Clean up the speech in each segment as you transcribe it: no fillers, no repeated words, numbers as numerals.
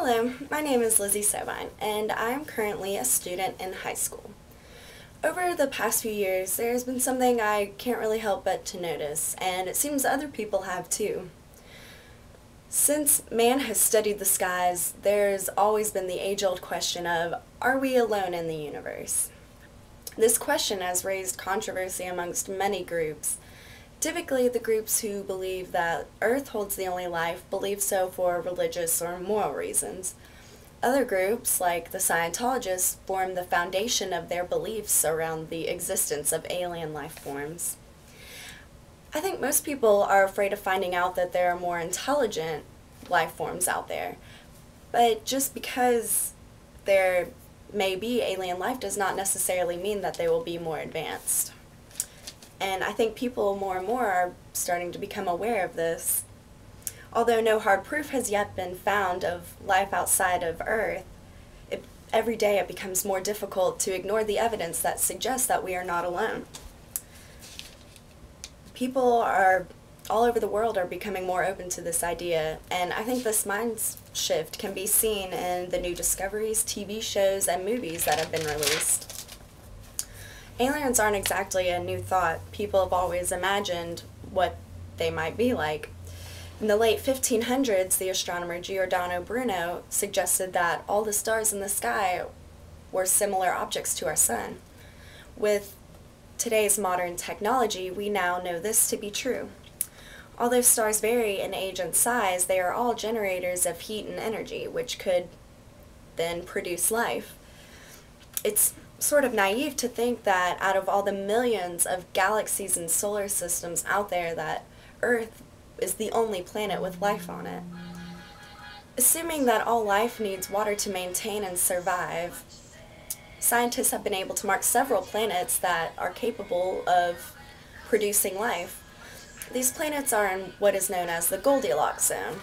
Hello, my name is Lizzy Sovine, and I am currently a student in high school. Over the past few years, there has been something I can't really help but to notice, and it seems other people have too. Since man has studied the skies, there's always been the age-old question of, are we alone in the universe? This question has raised controversy amongst many groups. Typically, the groups who believe that Earth holds the only life believe so for religious or moral reasons. Other groups, like the Scientologists, form the foundation of their beliefs around the existence of alien life forms. I think most people are afraid of finding out that there are more intelligent life forms out there. But just because there may be alien life does not necessarily mean that they will be more advanced. And I think people more and more are starting to become aware of this. Although no hard proof has yet been found of life outside of Earth, every day it becomes more difficult to ignore the evidence that suggests that we are not alone. People all over the world are becoming more open to this idea, and I think this mind shift can be seen in the new discoveries, TV shows, and movies that have been released. Aliens aren't exactly a new thought. People have always imagined what they might be like. In the late 1500s, the astronomer Giordano Bruno suggested that all the stars in the sky were similar objects to our sun. With today's modern technology, we now know this to be true. Although stars vary in age and size, they are all generators of heat and energy, which could then produce life. It's sort of naive to think that out of all the millions of galaxies and solar systems out there that Earth is the only planet with life on it. Assuming that all life needs water to maintain and survive, scientists have been able to mark several planets that are capable of producing life. These planets are in what is known as the Goldilocks zone,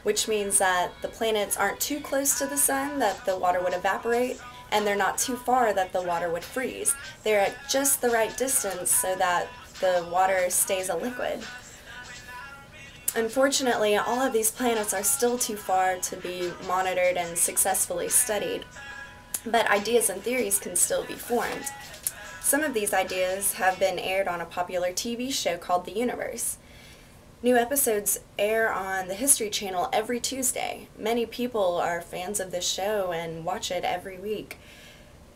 which means that the planets aren't too close to the sun that the water would evaporate, and they're not too far that the water would freeze. They're at just the right distance so that the water stays a liquid. Unfortunately, all of these planets are still too far to be monitored and successfully studied, but ideas and theories can still be formed. Some of these ideas have been aired on a popular TV show called The Universe. New episodes air on the History Channel every Tuesday. Many people are fans of this show and watch it every week.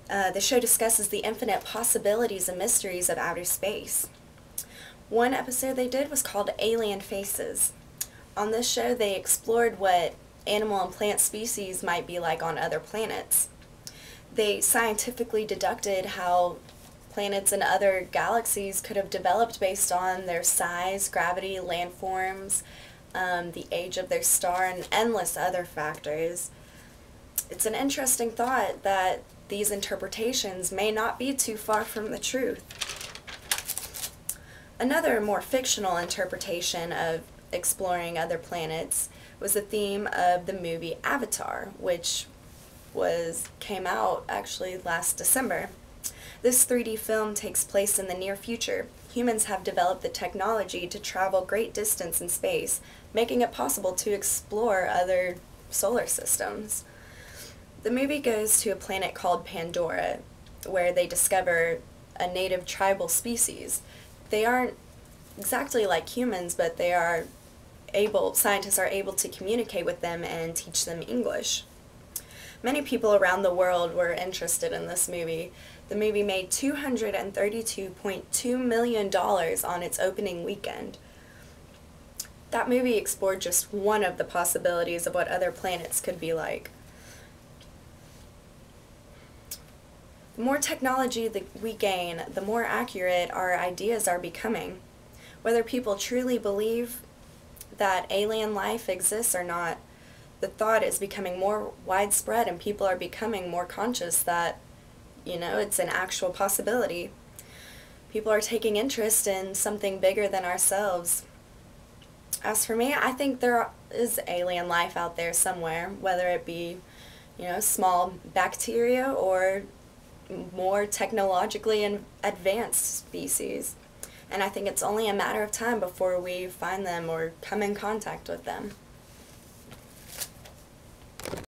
The show discusses the infinite possibilities and mysteries of outer space. One episode they did was called Alien Faces. On this show, they explored what animal and plant species might be like on other planets. They scientifically deducted how planets in other galaxies could have developed based on their size, gravity, landforms, the age of their star, and endless other factors. It's an interesting thought that these interpretations may not be too far from the truth. Another more fictional interpretation of exploring other planets was the theme of the movie Avatar, which came out actually last December. This 3D film takes place in the near future. Humans have developed the technology to travel great distance in space, making it possible to explore other solar systems. The movie goes to a planet called Pandora, where they discover a native tribal species. They aren't exactly like humans, but scientists are able to communicate with them and teach them English. Many people around the world were interested in this movie. The movie made $232.2 million on its opening weekend. That movie explored just one of the possibilities of what other planets could be like. The more technology that we gain, the more accurate our ideas are becoming. Whether people truly believe that alien life exists or not, the thought is becoming more widespread and people are becoming more conscious that, it's an actual possibility. People are taking interest in something bigger than ourselves. As for me, I think there is alien life out there somewhere, whether it be, small bacteria or more technologically advanced species. And I think it's only a matter of time before we find them or come in contact with them.